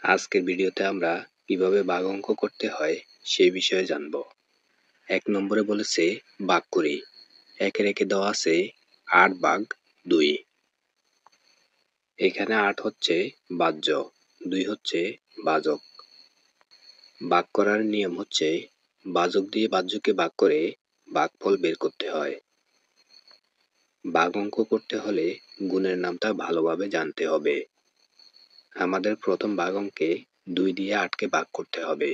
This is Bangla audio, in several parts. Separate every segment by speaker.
Speaker 1: আজকের ভিডিওতে আমরা কিভাবে ভাগ অঙ্ক করতে হয় সেই বিষয়ে জানব। ১ নম্বরে বলেছে ভাগ করি। একের একে দেওয়া আছে ৮/২। এখানে ৮ হচ্ছে বাহ্য, ২ হচ্ছে ভাজক। ভাগ করার নিয়ম হচ্ছে ভাজক দিয়ে বাহ্যকে ভাগ করে ভাগফল বের করতে হয়। ভাগ অঙ্ক করতে হলে গুণের নামটা ভালোভাবে জানতে হবে। আমাদের প্রথম ভাগ অঙ্কে ২ দিয়ে ৮কে ভাগ করতে হবে।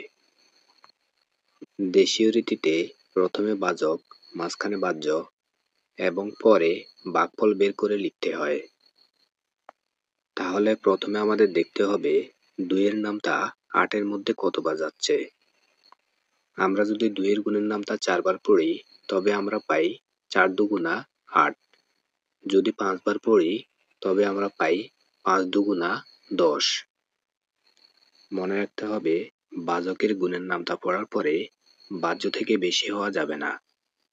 Speaker 1: দেশীয় রীতিতে প্রথমে ভাজক, মাঝখানে ভাজ্য এবং পরে ভাগফল বের করে লিখতে হয়। তাহলে প্রথমে আমাদের দেখতে হবে ২ এর নামটা ৮ এর মধ্যে কতবার যাচ্ছে। আমরা যদি ২ এর গুণের নামটা ৪ বার পড়ি তবে আমরা পাই ৪ দুগুণা ৮। যদি ৫ বার পড়ি তবে আমরা পাই ৫ দুগুণা ১০। মনে রাখতে হবে ভাজকের গুণের নামটা পড়ার পরে ভাজ্য থেকে বেশি হওয়া যাবে না,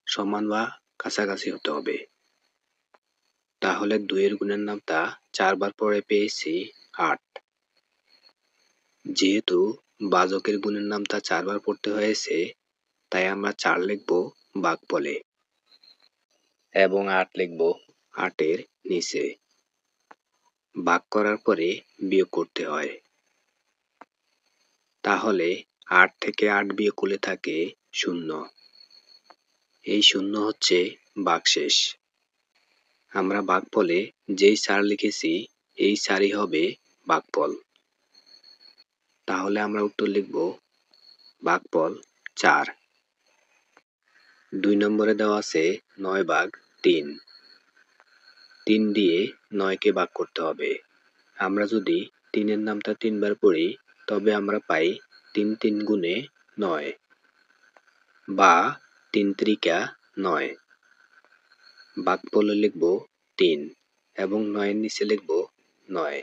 Speaker 1: সমান বা কাছাকাছি হতে হবে। তাহলে ২ এর গুণের নামটা ৪ বার পরে পেয়েছি ৮। যেহেতু ভাজকের গুণের নামটা ৪ বার পড়তে হয়েছে তাই আমরা ৪ লিখব ভাগফলে এবং ৮ লিখব ৮ এর নিচে। ভাগ করার পরে বিয়োগ করতে হয়। তাহলে ৮ থেকে ৮ বিয়োগ করলে থাকে ০। এই ০ হচ্ছে ভাগশেষ। আমরা ভাগফলে যেই ৪ লিখেছি এই ৪ই হবে ভাগফল। তাহলে আমরা উত্তর লিখব ভাগফল ৪। ২ নম্বরে দেওয়া আছে ৯/৩। ৩ দিয়ে ৯ কে ভাগ করতে হবে। আমরা যদি ৩ এর নামটা ৩ বার পড়ি তবে আমরা পাই ৩ ৩ গুণে ৯ বা ৩ ত্রিকা ৯। ভাগফলে লিখব ৩ এবং ৯ এর নিচে লিখব ৯।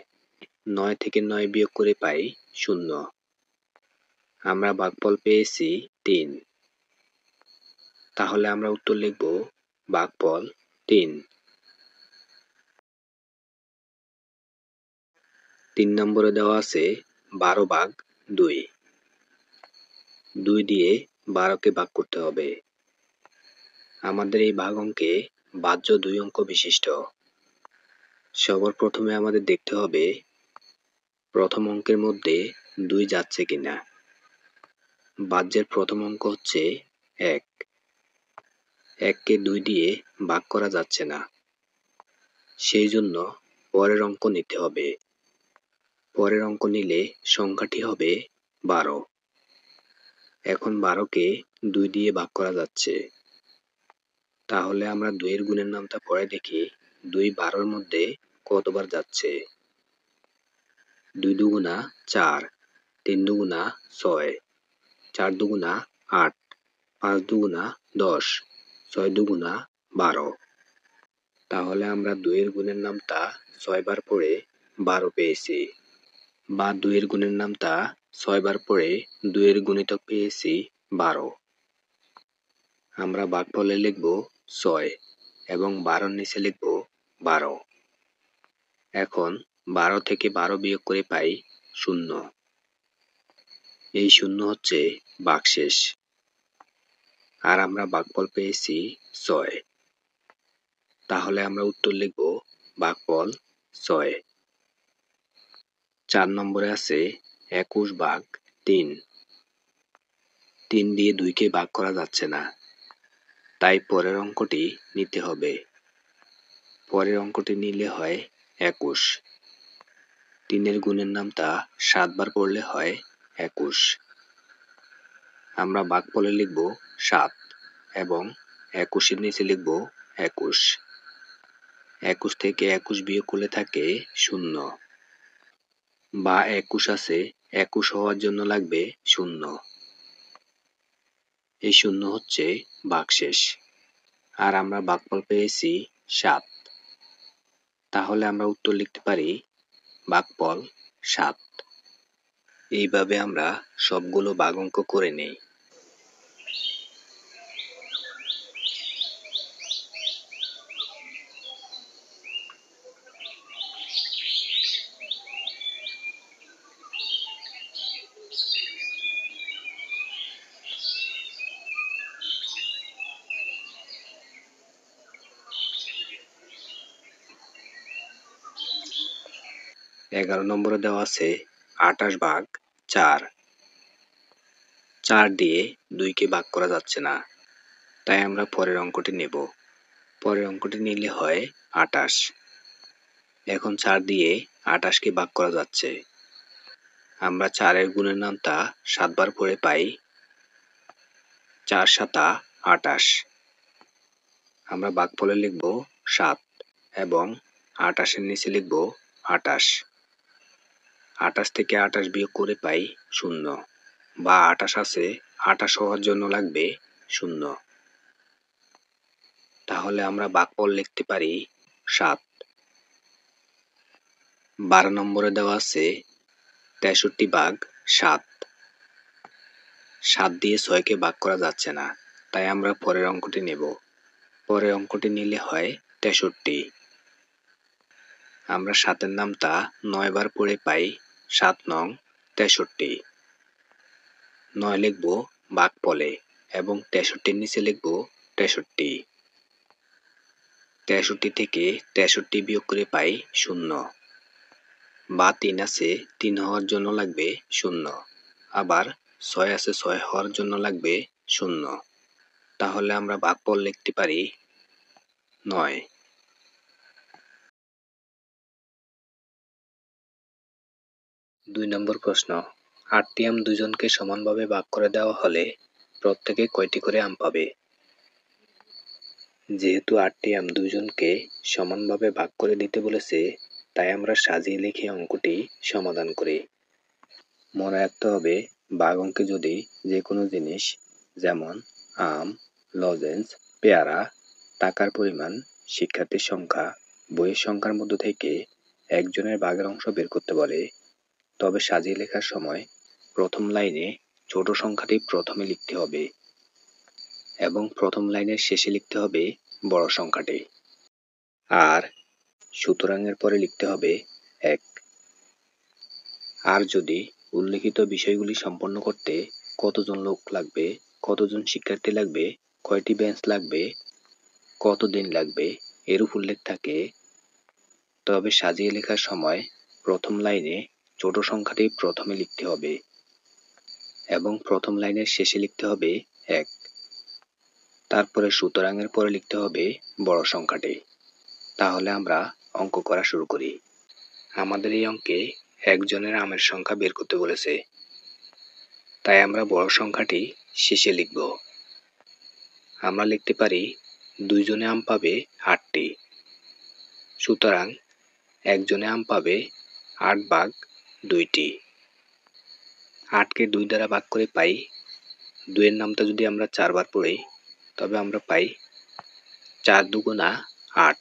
Speaker 1: ৯ থেকে ৯ বিয়োগ করে পাই ০। আমরা ভাগফল পেয়েছি ৩। তাহলে আমরা উত্তর লিখব ভাগফল ৩। ৩ নম্বরে দেওয়া আছে ১২/২। ২ দিয়ে ১২কে ভাগ করতে হবে। আমাদের এই ভাগ অঙ্কে ভাজ্য ২ অঙ্ক বিশিষ্ট। সবার প্রথমে আমাদের দেখতে হবে প্রথম অঙ্কের মধ্যে ২ যাচ্ছে কিনা। ভাজ্যের প্রথম অঙ্ক হচ্ছে ১। ১কে ২ দিয়ে ভাগ করা যাচ্ছে না, সেই জন্য পরের অঙ্ক নিতে হবে। পরের অঙ্ক নিলে সংখ্যাটি হবে ১২। এখন ১২কে ২ দিয়ে ভাগ করা যাচ্ছে। তাহলে আমরা ২ এর গুণের নামটা পরে দেখি ২ ১২ এর মধ্যে কতবার যাচ্ছে। ২ দুগুণা ৪, ৩ দুগুণা ৬, ৪ দুগুণা ৮, ৫ দুগুণা ১০, ৬ দুগুণা ১২। তাহলে আমরা ২ এর গুণের নামটা ৬ বার পড়ে ১২ পেয়েছি, বা ২ এর গুণের নামটা ৬ বার পড়ে ২ এর গুণিতক পেয়েছি ১২। আমরা ভাগফলে লিখব ৬ এবং ১২ এর নিচে লিখব ১২। এখন ১২ থেকে ১২ বিয়োগ করে পাই ০। এই ০ হচ্ছে ভাগশেষ। আর আমরা ভাগফল পেয়েছি ৬। তাহলে আমরা উত্তর লিখব ভাগফল ৬। ৪ নম্বরে আছে ২১/৩। ৩ দিয়ে ২ কে ভাগ করা যাচ্ছে না, তাই পরের অঙ্কটি নিতে হবে। পরের অঙ্কটি নিলে হয় ২১। ৩ এর গুণের নামটা ৭ বার পড়লে হয় ২১। আমরা ভাগফলে লিখব ৭ এবং ২১ এর নিচে লিখব ২১। ২১ থেকে ২১ বিয়োগ করলে থাকে ০, বা ২১ আছে, ২১ হওয়ার জন্য লাগবে ০। এই ০ হচ্ছে ভাগশেষ। আর আমরা ভাগফল পেয়েছি ৭। তাহলে আমরা উত্তর লিখতে পারি ভাগফল ৭। এইভাবে আমরা সবগুলো ভাগ অঙ্ক করে নেই। 11 নম্বরে দেওয়া আছে 28 ভাগ 4। 4 দিয়ে 2কে ভাগ করা যাচ্ছে না, তাই আমরা পরের অঙ্কটি নেব। পরের অঙ্কটি নিলে হয় 28। এখন 4 দিয়ে 28কে ভাগ করা যাচ্ছে। আমরা 4-এর গুণের নামতা 7 বার পড়ে পাই 4 7 28। আমরা ভাগফলে লিখব 7 এবং 28-এর নিচে লিখব 28। 28 থেকে 28 বিয়োগ করে পাই 0, বা 28 আছে, 28 হওয়ার জন্য লাগবে 0। তাহলে আমরা ভাগফল লিখতে পারি 7। 12 নম্বরে দেওয়া আছে 63 ভাগ 7। 7 দিয়ে 6কে ভাগ করা যাচ্ছে না, তাই আমরা পরের অঙ্কটি নেব। পরের অঙ্কটি নিলে হয় 63। আমরা 7-এর নামতা 9 বার পড়ে পাই 7 নং 63। 9 লিখব ভাগফলে এবং 63-এর নিচে লিখব 63। 63 থেকে 63 বিয়োগ করে পাই 0, বা 3 আছে, 3 হওয়ার জন্য লাগবে 0। আবার 6 আছে, 6 হওয়ার জন্য লাগবে 0। তাহলে আমরা ভাগফল লিখতে পারি 9। 2 নম্বর প্রশ্ন, 8টি আম দুজনকে সমানভাবে ভাগ করে দেওয়া হলে প্রত্যেকে কয়টি করে আম পাবে? যেহেতু 8টি আম দুজনকে সমানভাবে ভাগ করে দিতে বলেছে, তাই আমরা সাজিয়ে লিখে অঙ্কটি সমাধান করি। মনে রাখতে হবে, ভাগ অঙ্কে যদি যে কোনো জিনিস, যেমন আম, লজেন্স, পেয়ারা, টাকার পরিমাণ, শিক্ষার্থীর সংখ্যা, বইয়ের সংখ্যার মধ্য থেকে একজনের ভাগের অংশ বের করতে বলে, তবে সাজিয়ে লেখার সময় প্রথম লাইনে ছোট সংখ্যাটি প্রথমে লিখতে হবে এবং প্রথম লাইনের শেষে লিখতে হবে বড় সংখ্যাটি। আর সুতরাংয়ের পরে লিখতে হবে 1। আর যদি উল্লেখিত বিষয়গুলি সম্পন্ন করতে কতজন লোক লাগবে, কতজন শিক্ষার্থী লাগবে, কয়টি বেঞ্চ লাগবে, কতদিন লাগবে এরূপ উল্লেখ থাকে, তবে সাজিয়ে লেখার সময় প্রথম লাইনে ছোট সংখ্যাটি প্রথমে লিখতে হবে এবং প্রথম লাইনের শেষে লিখতে হবে 1। তারপরে সুতরাংয়ের পরে লিখতে হবে বড় সংখ্যাটি। তাহলে আমরা অঙ্ক করা শুরু করি। আমাদের এই অঙ্কে একজনের আমের সংখ্যা বের করতে বলেছে, তাই আমরা বড় সংখ্যাটি শেষে লিখব। আমরা লিখতে পারি 2 জনে আম পাবে 8টি, সুতরাং একজনে আম পাবে 8 ভাগ 2টি। 8কে 2 দ্বারা ভাগ করে পাই, 2 এর নামটা যদি আমরা 4 বার পড়ি, তবে আমরা পাই 4 দুগুণা 8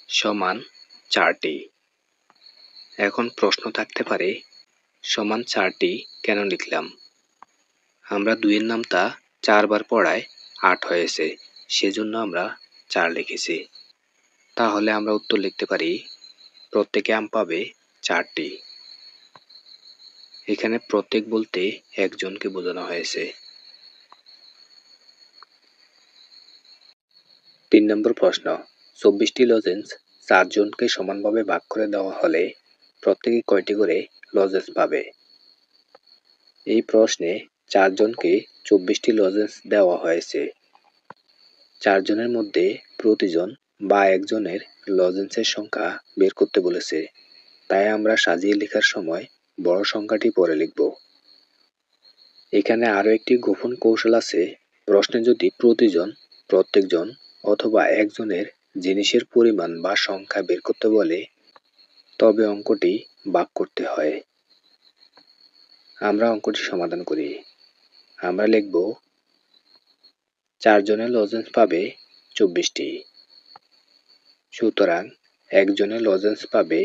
Speaker 1: সমান 4টি। এখন প্রশ্ন থাকতে পারে, সমান 4টি কেন লিখলাম? আমরা 2 এর নামটা 4 বার পড়ায় 8 হয়েছে, সেজন্য আমরা 4 লিখেছি। তাহলে আমরা উত্তর লিখতে পারি প্রত্যেকে আম পাবে 4টি। এখানে প্রত্যেক বলতে একজনকে বোঝানো হয়েছে। 3 নম্বর প্রশ্ন, 24টি লজেন্স 4 জনকে সমানভাবে ভাগ করে দেওয়া হলে প্রত্যেকে কয়টি করে লজেন্স পাবে? এই প্রশ্নে 4 জনকে 24টি লজেন্স দেওয়া হয়েছে। 4 জনের মধ্যে প্রতিজন বা একজনের লজেন্সের সংখ্যা বের করতে বলেছে, তাই আমরা সাজিয়ে লেখার সময় বড় সংখ্যাটি পরে লিখব। এখানে আরো একটি গোপন কৌশল আছে। প্রশ্নে যদি প্রতিজন, প্রত্যেকজন অথবা একজনের জিনিসের পরিমাণ বা সংখ্যা বের করতে বলে, তবে অঙ্কটি ভাগ করতে হয়। আমরা অঙ্কটি সমাধান করি। আমরা লিখব 4 জনের লজেন্স পাবে 24টি, সুতরাং একজনের লজেন্স পাবে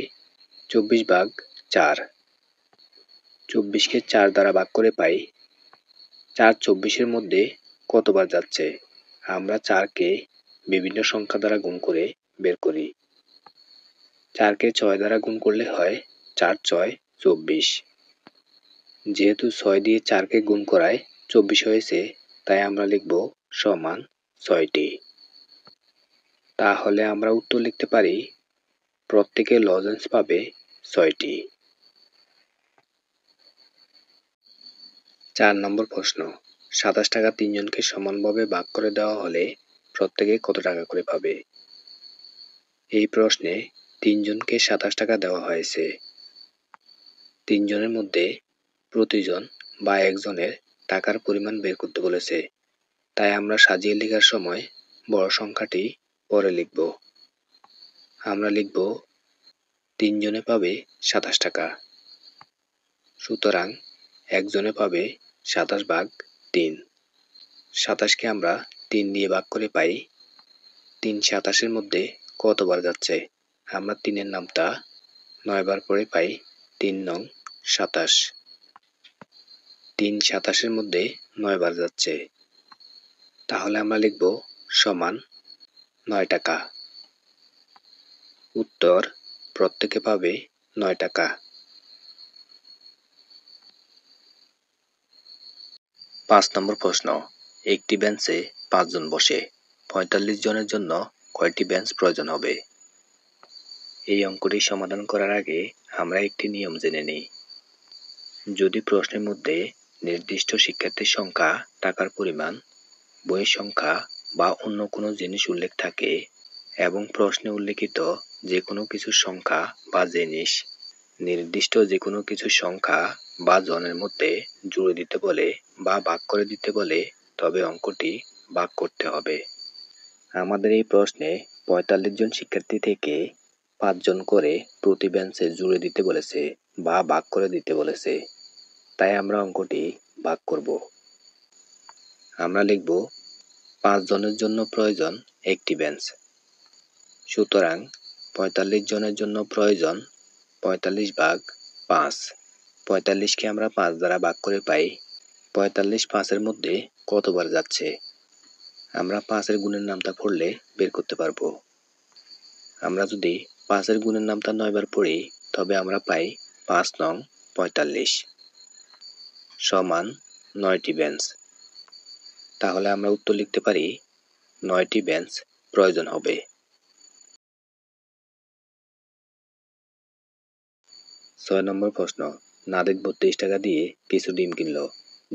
Speaker 1: 24 ভাগ 4। 24কে 4 দ্বারা ভাগ করে পাই 4 24-এর মধ্যে কতবার যাচ্ছে। আমরা 4কে বিভিন্ন সংখ্যা দ্বারা গুণ করে বের করি। 4কে 6 দ্বারা গুণ করলে হয় 4 6 24। যেহেতু 6 দিয়ে 4কে গুণ করায় 24 হয়েছে, তাই আমরা লিখব সমান 6টি। তাহলে আমরা উত্তর লিখতে পারি প্রত্যেকে লজেন্স পাবে 6টি। 4 নম্বর প্রশ্ন, 27 টাকা 3 জনকে সমানভাবে ভাগ করে দেওয়া হলে প্রত্যেকে কত টাকা করে পাবে? এই প্রশ্নে 3 জনকে 27 টাকা দেওয়া হয়েছে। 3 জনের মধ্যে প্রতিজন বা একজনের টাকার পরিমাণ বের করতে বলেছে। তাই আমরা সাজিয়ে লেখার সময় বড় সংখ্যাটি পরে লিখব। আমরা লিখব 3 জনে পাবে 27 টাকা। সুতরাং একজনে পাবে 27 ভাগ 3। 27 কে আমরা 3 দিয়ে ভাগ করে পাই 3 27 এর মধ্যে কতবার যাচ্ছে? আমরা 3 এর নামতা 9 বার পরে পাই 3 নং 27। 3 27 এর মধ্যে 9 বার যাচ্ছে। তাহলে আমরা লিখব সমান 9 টাকা। উত্তর, প্রত্যেকে পাবে 9 টাকা। 5 নম্বর প্রশ্ন, একটি বেঞ্চে 5 জন বসে। 45 জনের জন্য কয়টি বেঞ্চ প্রয়োজন হবে? এই অঙ্কটি সমাধান করার আগে আমরা একটি নিয়ম জেনে নিই। যদি প্রশ্নের মধ্যে নির্দিষ্ট শিক্ষার্থীর সংখ্যা, টাকার পরিমাণ, বইয়ের সংখ্যা বা অন্য কোনো জিনিস উল্লেখ থাকে এবং প্রশ্নে উল্লেখিত যে কোনো কিছুর সংখ্যা বা জিনিস নির্দিষ্ট যে কোনো কিছুর সংখ্যা বা জনের মধ্যে জুড়ে দিতে বলে বা ভাগ করে দিতে বলে, তবে অঙ্কটি ভাগ করতে হবে। আমাদের এই প্রশ্নে 45 জন শিক্ষার্থী থেকে 5 জন করে প্রতি বেঞ্চে জুড়ে দিতে বলেছে বা ভাগ করে দিতে বলেছে। তাই আমরা অঙ্কটি ভাগ করব। আমরা লিখব 5 জনের জন্য প্রয়োজন একটি বেঞ্চ। সুতরাং 45 জনের জন্য প্রয়োজন 45 ভাগ 5। 45 কে আমরা 5 দ্বারা ভাগ করে পাই 45 5 এর মধ্যে কতবার যাচ্ছে? আমরা 5 এর গুণের নামতা পড়লে বের করতে পারবো। আমরা যদি 5 এর গুণের নামতা 9 বার পড়ি তবে আমরা পাই 5 নং 45 সমান 9টি বেঞ্চ। তাহলে আমরা উত্তর লিখতে পারি 9টি বেঞ্চ প্রয়োজন হবে। 6 নম্বর প্রশ্ন, নাদিদ 32 টাকা দিয়ে কিছু ডিম কিনল।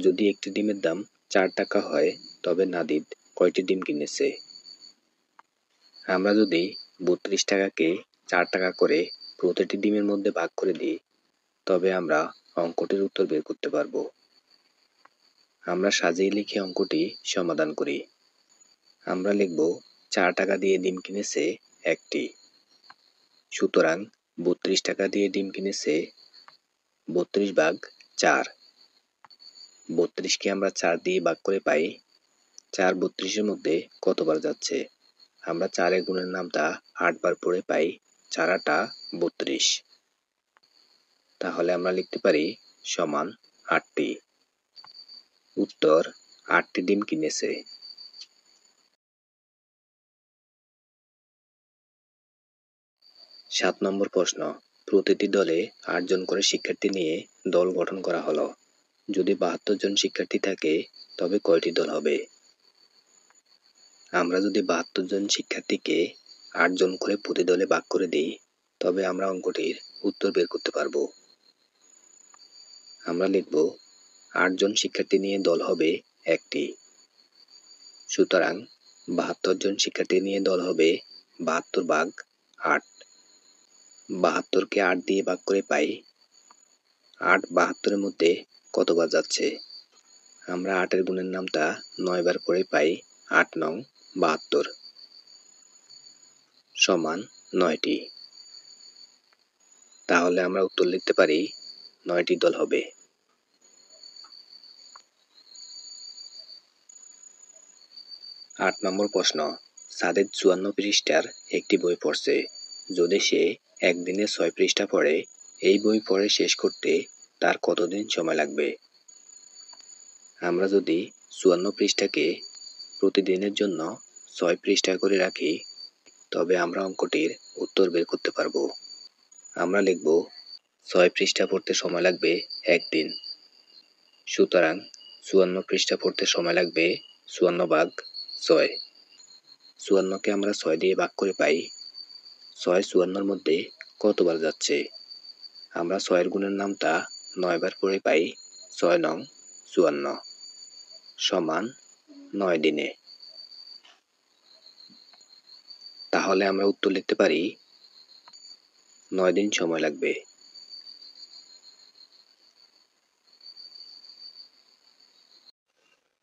Speaker 1: যদি একটি ডিমের দাম 4 টাকা হয় তবে নাদিদ কয়টি ডিম কিনেছে? আমরা যদি 32 টাকাকে 4 টাকা করে প্রতিটি ডিমের মধ্যে ভাগ করে দিই তবে আমরা অঙ্কটির উত্তর বের করতে পারবো। আমরা সাজিয়ে লিখে অঙ্কটি সমাধান করি। আমরা লিখব 4 টাকা দিয়ে ডিম কিনেছে একটি। সুতরাং 32 টাকা দিয়ে ডিম কিনেছে 32 ভাগ 4। 32 কে আমরা 4 দিয়ে ভাগ করে পাই 4 32 এর মধ্যে কতবার যাচ্ছে? আমরা 4 এর গুণের নামতা 8 বার পড়ে পাই 4 8 32। তাহলে আমরা লিখতে পারি সমান 8টি। উত্তর, 8টি ডিম কিনেছে। 7 নম্বর প্রশ্ন, প্রতিটি দলে 8 জন করে শিক্ষার্থী নিয়ে দল গঠন করা হলো। যদি 72 জন শিক্ষার্থী থাকে তবে কয়টি দল হবে? আমরা যদি 72 জন শিক্ষার্থীকে 8 জন করে প্রতি দলে ভাগ করে দিই তবে আমরা অঙ্কটির উত্তর বের করতে পারবো। আমরা লিখব 8 জন শিক্ষার্থী নিয়ে দল হবে একটি। সুতরাং 72 জন শিক্ষার্থী নিয়ে দল হবে 72 ভাগ 8। 72 কে 8 দিয়ে ভাগ করে পাই 8 72 এর মধ্যে কতবার যাচ্ছে? আমরা 8 এর গুণের নামতা 9 বার করে পাই 8 নং 72 সমান 9টি। তাহলে আমরা উত্তর লিখতে পারি 9টি দল হবে। 8 নম্বর প্রশ্ন, সাদেক 54 পৃষ্ঠার একটি বই পড়ছে। যদি সে একদিনে 6 পৃষ্ঠা পড়ে, এই বই পড়ে শেষ করতে তার কতদিন সময় লাগবে? আমরা যদি 54 পৃষ্ঠাকে প্রতিদিনের জন্য 6 পৃষ্ঠা করে রাখি তবে আমরা অঙ্কটির উত্তর বের করতে পারবো। আমরা লিখব 6 পৃষ্ঠা পড়তে সময় লাগবে একদিন। সুতরাং 54 পৃষ্ঠা পড়তে সময় লাগবে 54 ভাগ 6। 54 কে আমরা 6 দিয়ে ভাগ করে পাই 6 54 এর মধ্যে কতবার যাচ্ছে? আমরা 6 গুণের নামতা 9 বার পড়ে পাই 6 নং 54 সমান 9 দিনে। তাহলে আমরা উত্তর লিখতে পারি 9 দিন সময় লাগবে।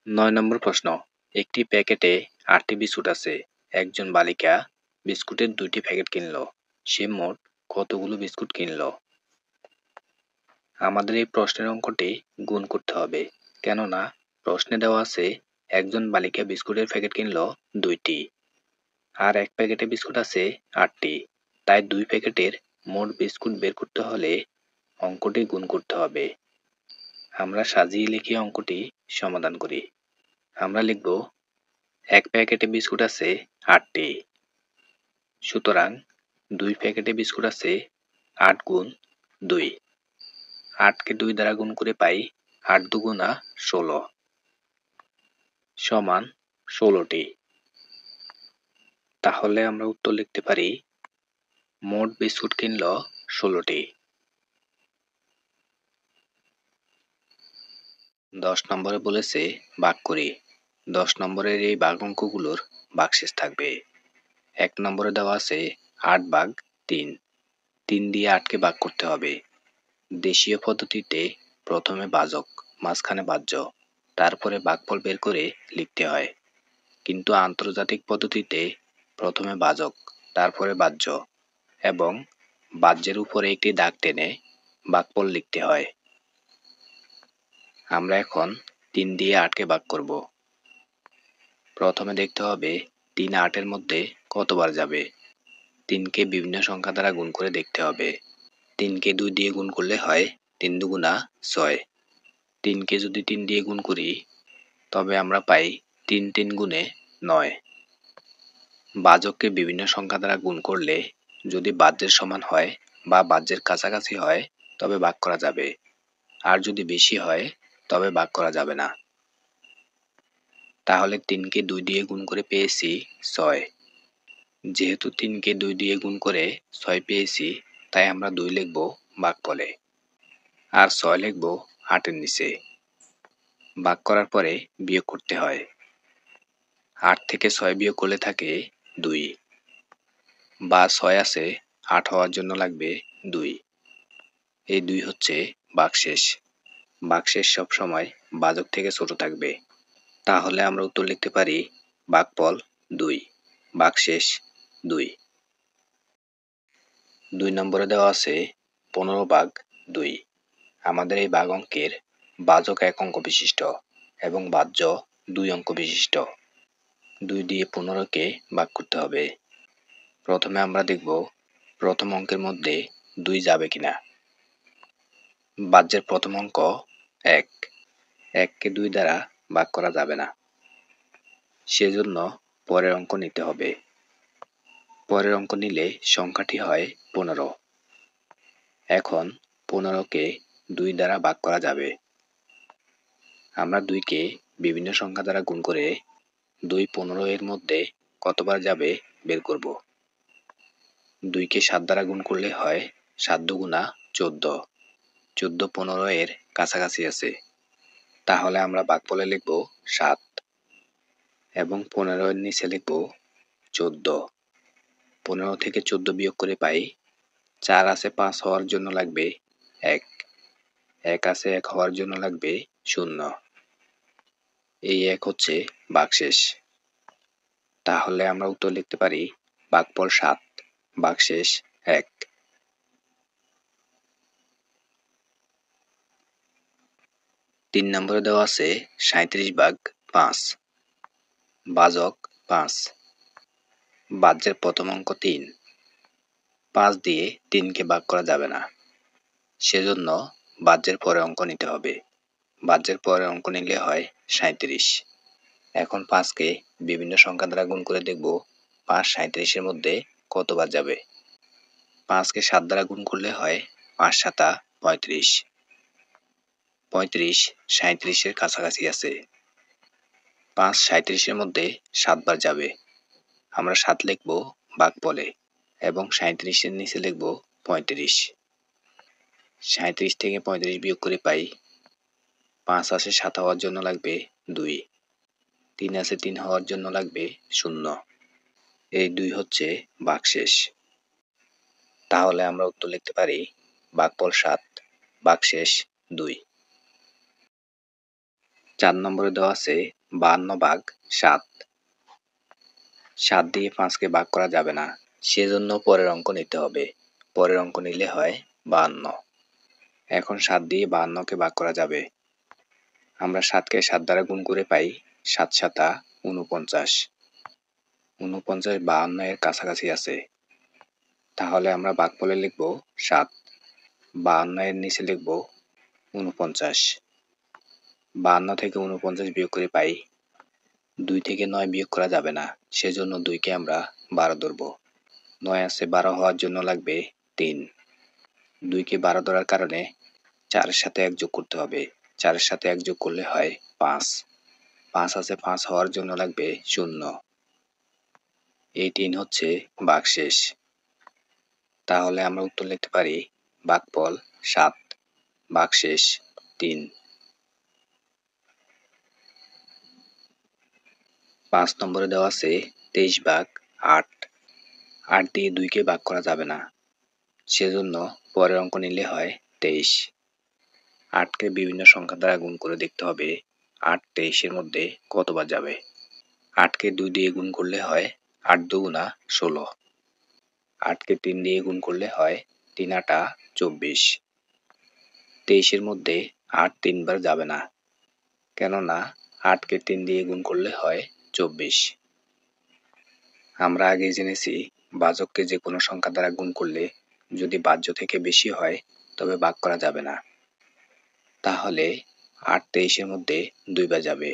Speaker 1: 9 নম্বর প্রশ্ন, একটি প্যাকেটে 8টি বিস্কুট আছে। একজন বালিকা বিস্কুটের 2টি প্যাকেট কিনল। সে মোট কতগুলো বিস্কুট কিনল? আমাদের এই প্রশ্নের অঙ্কটি গুণ করতে হবে, কেননা প্রশ্নে দেওয়া আছে একজন বালিকা বিস্কুটের প্যাকেট কিনল 2টি আর এক প্যাকেটে বিস্কুট আছে 8টি, তাই 2 প্যাকেটের মোট বিস্কুট বের করতে হলে অঙ্কটি গুণ করতে হবে। আমরা সাজিয়ে লিখে অঙ্কটি সমাধান করি। আমরা লিখব এক প্যাকেটে বিস্কুট আছে 8টি, সুতরাং 2 প্যাকেটে বিস্কুট আছে 8 গুণ 2। 8কে 2 দ্বারা গুণ করে পাই 8 দুগুণা 16 সমান 16টি। তাহলে আমরা উত্তর লিখতে পারি মোট বিস্কুট কিনল 16টি। 10 নম্বরে বলেছে ভাগ করি। 10 নম্বরের এই ভাগ অঙ্কগুলোর ভাগশেষ থাকবে। 1 নম্বরে দেওয়া আছে 8 ভাগ 3। 3 দিয়ে 8কে ভাগ করতে হবে। দেশীয় পদ্ধতিতে প্রথমে ভাজক, মাঝখানে ভাজ্য, তারপরে ভাগফল বের করে লিখতে হয়। কিন্তু আন্তর্জাতিক পদ্ধতিতে প্রথমে ভাজক, তারপরে ভাজ্য এবং ভাজ্যের উপরে একটি দাগ টেনে ভাগফল লিখতে হয়। আমরা এখন 3 দিয়ে 8কে ভাগ করব। প্রথমে দেখতে হবে 3 8-এর মধ্যে কতবার যাবে। 3কে বিভিন্ন সংখ্যা দ্বারা গুণ করে দেখতে হবে। 3কে 2 দিয়ে গুণ করলে হয় 3 দুগুণা 6। 3কে যদি 3 দিয়ে গুণ করি তবে আমরা পাই 3 3 গুণে 9। ভাজককে বিভিন্ন সংখ্যা দ্বারা গুণ করলে যদি ভাজ্যের সমান হয় বা ভাজ্যের কাছাকাছি হয় তবে ভাগ করা যাবে, আর যদি বেশি হয় তবে ভাগ করা যাবে না। তাহলে 3কে 2 দিয়ে গুণ করে পেয়েছি 6। যেহেতু 3কে 2 দিয়ে গুণ করে 6 পেয়েছি, তাই আমরা 2 লিখব ভাগফলে আর 6 লিখব 8-এর নিচে। ভাগ করার পরে বিয়োগ করতে হয়। 8 থেকে 6 বিয়োগ করলে থাকে 2 বা 6 আছে 8 হওয়ার জন্য লাগবে 2। এই 2 হচ্ছে ভাগশেষ। ভাগশেষ সব সময় ভাজক থেকে ছোট থাকবে। তাহলে আমরা উত্তর লিখতে পারি ভাগফল 2, ভাগশেষ 2। 2 নম্বরে দেওয়া আছে 15 ভাগ 2। আমাদের এই ভাগ অঙ্কের ভাজক 1 অঙ্ক বিশিষ্ট এবং ভাজ্য 2 অঙ্ক বিশিষ্ট। 2 দিয়ে 15কে ভাগ করতে হবে। প্রথমে আমরা দেখব প্রথম অঙ্কের মধ্যে 2 যাবে কিনা। ভাজ্যের প্রথম অঙ্ক 1। 1কে 2 দ্বারা ভাগ করা যাবে না, সেজন্য পরের অঙ্ক নিতে হবে। পরের অঙ্ক নিলে সংখ্যাটি হয় 15। এখন 15কে 2 দ্বারা ভাগ করা যাবে। আমরা 2কে বিভিন্ন সংখ্যা দ্বারা গুণ করে 2 15 এর মধ্যে কতবার যাবে বের করব। 2কে 7 দ্বারা গুণ করলে হয় 7 দুগুণা 14। 14 15 এর কাছাকাছি আছে, তাহলে আমরা ভাগফলে লিখব 7 এবং 15 এর নিচে লিখব 14। 15 থেকে 14 বিয়োগ করে পাই 4 আছে 5 হওয়ার জন্য লাগবে 1। 1 আছে 1 হওয়ার জন্য লাগবে 0। এই 1 হচ্ছে ভাগশেষ। তাহলে আমরা উত্তর লিখতে পারি ভাগফল 7, ভাগশেষ 1। 3 নম্বরে দেওয়া আছে 37 ভাগ 5। ভাজক 5। ভাজ্যের প্রথম অঙ্ক 3। 5 দিয়ে 3কে ভাগ করা যাবে না, সেজন্য ভাজ্যের পরে অঙ্ক নিতে হবে। ভাজ্যের পরে অঙ্ক নিলে হয় 37। এখন 5কে বিভিন্ন সংখ্যা দ্বারা গুণ করে দেখব 5 37-এর মধ্যে কতবার যাবে। 5কে 7 দ্বারা গুণ করলে হয় 5 7 35। 35 37-এর কাছাকাছি আছে। 5 37-এর মধ্যে 7 বার যাবে। আমরা 7 লিখব ভাগফলে এবং 37-এর নিচে লিখব 35। 37 থেকে 35 বিয়োগ করে পাই 5 আছে 7 হওয়ার জন্য লাগবে 2, 3 আছে 3 হওয়ার জন্য লাগবে 0। এই 2 হচ্ছে ভাগশেষ। তাহলে আমরা উত্তর লিখতে পারি ভাগফল 7, ভাগশেষ 2। 4 নম্বরে দেওয়া আছে 52 ভাগ 7। 7 দিয়ে 5 কে ভাগ করা যাবে না, সেজন্য পরের অঙ্ক নিতে হবে। পরের অঙ্ক নিলে হয় 52। এখন 7 দিয়ে 52 কে ভাগ করা যাবে। আমরা 7 কে 7 দ্বারা গুণ করে পাই 7 7 49। 49 52 এর কাছাকাছি আছে, তাহলে আমরা ভাগফলে লিখব 7, 52 এর নিচে লিখব 49। 52 থেকে 49 বিয়োগ করে পাই 2 থেকে 9 বিয়োগ করা যাবে না, সেজন্য 2 কে আমরা 12 ধরব। 9 আছে 12 হওয়ার জন্য লাগবে 3। 2 কে 12 ধরার কারণে 4 এর সাথে 1 যোগ করতে হবে। 4 এর সাথে 1 যোগ করলে হয় 5। 5 আছে 5 হওয়ার জন্য লাগবে 0। এই 3 হচ্ছে ভাগশেষ। তাহলে আমরা উত্তর লিখতে পারি ভাগফল 7, ভাগশেষ 3। 5 নম্বরে দেওয়া আছে 23 ভাগ 8। 8 দিয়ে 2 কে ভাগ করা যাবে না, সেজন্য পরের অঙ্ক নিলে হয় 23। 8 কে বিভিন্ন সংখ্যা দ্বারা গুণ করে দেখতে হবে 8 23 এর মধ্যে কতবার যাবে। 8 কে 2 দিয়ে গুণ করলে হয় 8 2 16। 8 কে 3 দিয়ে গুণ করলে হয় 3 8 24। 23 এর মধ্যে 8 3 বার যাবে না, কেননা 8 কে 3 দিয়ে গুণ করলে হয় 24। আমরা আগে জেনেছি ভাজককে যে কোনো সংখ্যা দ্বারা গুণ করলে যদি ভাজ্য থেকে বেশি হয় তবে ভাগ করা যাবে না। তাহলে 8 23 এর মধ্যে 2 বার যাবে।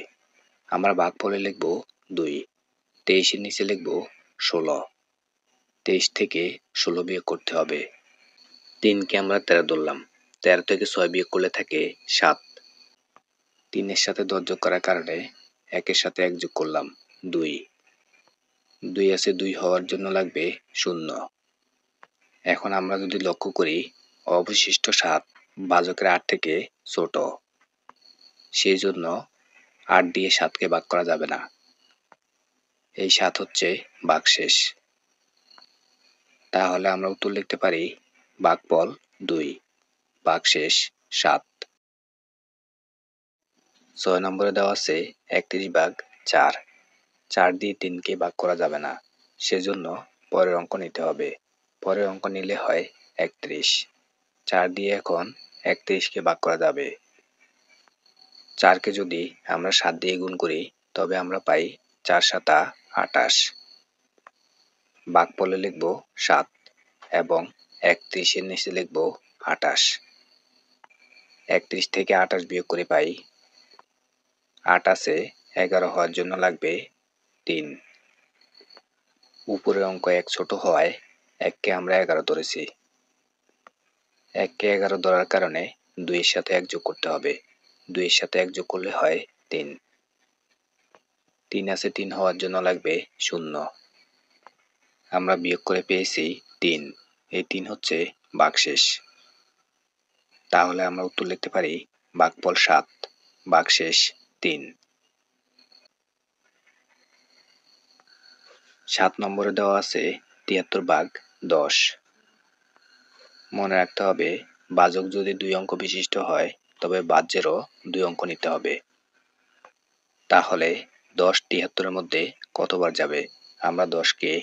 Speaker 1: আমরা ভাগফলে লিখব 2, 23 এর নিচে লিখব 16। 23 থেকে 16 বিয়োগ করতে হবে। 3 কে আমরা 13 ধরলাম, 13 থেকে 6 বিয়োগ করলে থাকে 7। 3 এর সাথে 10 যোগ করার কারণে 1 এর সাথে 1 যোগ করলাম 2। 2 আছে 2 হওয়ার জন্য লাগবে 0। এখন আমরা যদি লক্ষ্য করি অবশিষ্ট 7 ভাজকের 8 থেকে ছোট, সেই জন্য 8 দিয়ে 7 কে ভাগ করা যাবে না। এই 7 হচ্ছে ভাগশেষ। তাহলে আমরা উত্তর লিখতে পারি ভাগফল 2, ভাগশেষ 7। 6 নম্বরে দেওয়া আছে 31 ভাগ 4। 4 দিয়ে 3 কে ভাগ করা যাবে না, সেজন্য পরের অঙ্ক নিতে হবে। পরের অঙ্ক নিলে হয় 31। 4 দিয়ে এখন 31 কে ভাগ করা যাবে। 4 কে যদি আমরা 7 দিয়ে গুণ করি তবে আমরা পাই 4 7 28। ভাগফলে লিখব 7 এবং 31 এর নিচে লিখব 28। 31 থেকে 28 বিয়োগ করে পাই 8 আছে 11 হওয়ার জন্য লাগবে 3। উপরের অঙ্ক 1 ছোট হওয়ায় 1 কে আমরা 11 ধরেছি। 1 কে 11 ধরার কারণে 2 এর সাথে 1 যোগ করতে হবে। 2 এর সাথে 1 যোগ করলে হয় 3। 3 আছে 3 হওয়ার জন্য লাগবে 0। আমরা বিয়োগ করে পেয়েছি 3। এই 3 হচ্ছে ভাগশেষ। তাহলে আমরা উত্তর লিখতে পারি ভাগফল 7, ভাগশেষ 3। 7 নম্বরে দেওয়া আছে 73 ভাগ 10। মনে রাখতে হবে ভাজক যদি 2 অঙ্ক বিশিষ্ট হয় তবে ভাজ্যেরও 2 অঙ্ক নিতে হবে। তাহলে 10 73 এর মধ্যে কতবার যাবে। আমরা 10 কে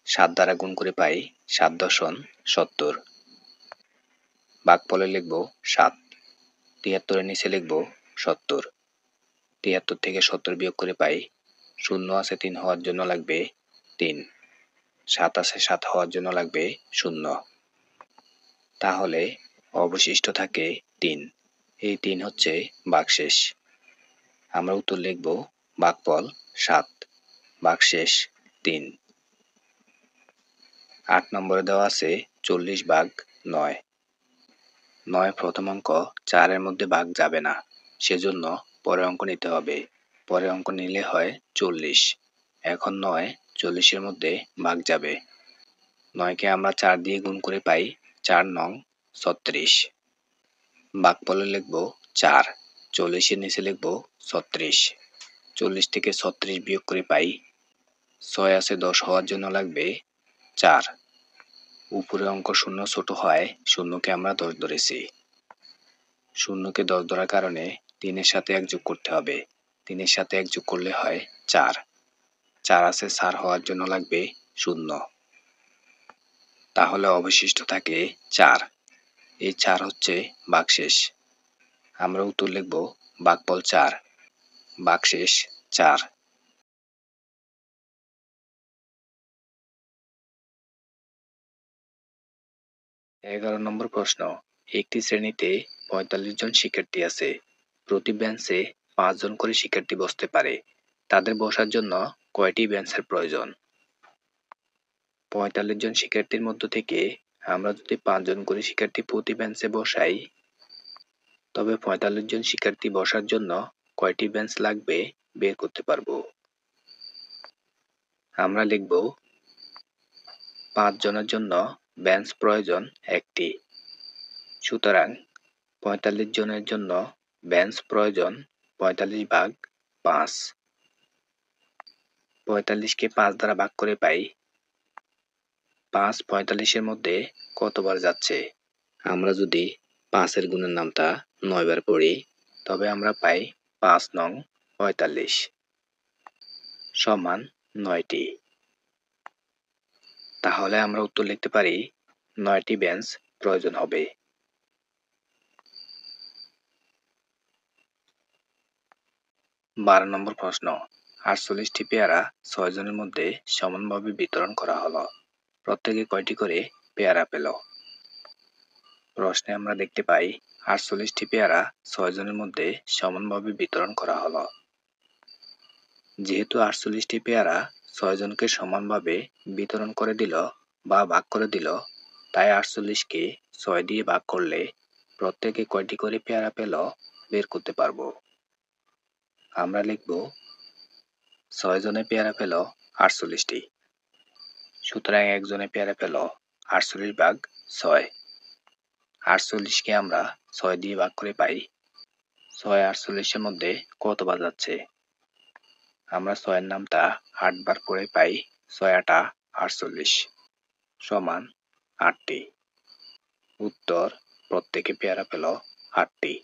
Speaker 1: 7 দ্বারা গুণ করে পাই 7 দশম 70। ভাগফলে লিখব 7, 73 এর নিচে লিখব 70। 73 থেকে 70 বিয়োগ করে পাই 0 আছে 3 হওয়ার জন্য লাগবে 3। 7 আছে 7 হওয়ার জন্য লাগবে 0। তাহলে অবশিষ্ট থাকে 3। এই 3 হচ্ছে ভাগশেষ। আমরা উত্তর লিখব ভাগফল 7, ভাগশেষ 3। 8 নম্বরে দেওয়া আছে 40 ভাগ 9। 9 প্রথম অঙ্ক 4 এর মধ্যে ভাগ যাবে না, সেজন্য পরের অঙ্ক নিতে হবে। পরের অঙ্ক নিলে হয় 40। এখন 9 40 এর মধ্যে ভাগ যাবে। 9 কে আমরা 4 দিয়ে গুণ করে পাই 4 নং 36। ভাগফলে লিখব 4, 40-এর নিচে লিখব 36, 40 থেকে 36 বিয়োগ করে পাই 6 আছে 10 হওয়ার জন্য লাগবে 4। উপরে অঙ্ক শূন্য ছোট হয়, শূন্যকে আমরা 10 ধরেছি। শূন্যকে 10 ধরার কারণে 3-এর সাথে 1 যোগ করতে হবে। 3-এর সাথে 1 যোগ করলে হয় 4। 4 আছে 4 হওয়ার জন্য লাগবে 0। তাহলে অবশিষ্ট থাকে 4। এই 4 হচ্ছে ভাগশেষ। আমরা উত্তর লিখব ভাগফল 4, ভাগশেষ 4। 11 নম্বর প্রশ্ন। একটি শ্রেণীতে 45 জন শিক্ষার্থী আছে। প্রতি বেঞ্চে 5 জন করে শিক্ষার্থী বসতে পারে। তাদের বসার জন্য কয়টি বেঞ্চের প্রয়োজন? 45 জন শিক্ষার্থীর মধ্য থেকে আমরা যদি 5 জন করে শিক্ষার্থী প্রতি বেঞ্চে বসাই, তবে 45 জন শিক্ষার্থী বসার জন্য কয়টি বেঞ্চ লাগবে বের করতে পারবো। আমরা লিখব 5 জনের জন্য বেঞ্চ প্রয়োজন 1টি। সুতরাং 45 জনের জন্য বেঞ্চ প্রয়োজন 45 ভাগ 5। 45কে 5 দ্বারা ভাগ করে পাই 5 45-এর মধ্যে কতবার যাচ্ছে। আমরা যদি 5-এর গুণের নামতা 9 বার পড়ি, তবে আমরা পাই 5 নং 45 সমান 9টি। তাহলে আমরা উত্তর লিখতে পারি 9টি বেঞ্চ প্রয়োজন হবে। 12 নম্বর প্রশ্ন। 48টি পেয়ারা 6 জনের মধ্যে সমানভাবে বিতরণ করা হলো। প্রত্যেকে কয়টি করে পেয়ারা পেল? প্রশ্নে আমরা দেখতে পাই 48টি পেয়ারা 6 জনের মধ্যে সমানভাবে বিতরণ করা হলো। যেহেতু 48টি পেয়ারা 6 জনকে সমানভাবে বিতরণ করে দিল বা ভাগ করে দিল, তাই 48কে 6 দিয়ে ভাগ করলে প্রত্যেকে কয়টি করে পেয়ারা পেল বের করতে পারবো। আমরা লিখব 6 জনে পেয়ারা পেল 48টি। সুতরাং 1 জনে পেয়ারা পেল 48 ভাগ 6। 48কে আমরা 6 দিয়ে ভাগ করে পাই 6 48-এর মধ্যে কতবার যাচ্ছে। আমরা 6-এর নামতা 8 বার পড়ে পাই 6 8 48 সমান 8টি। উত্তর প্রত্যেকে পেয়ারা পেল 8টি।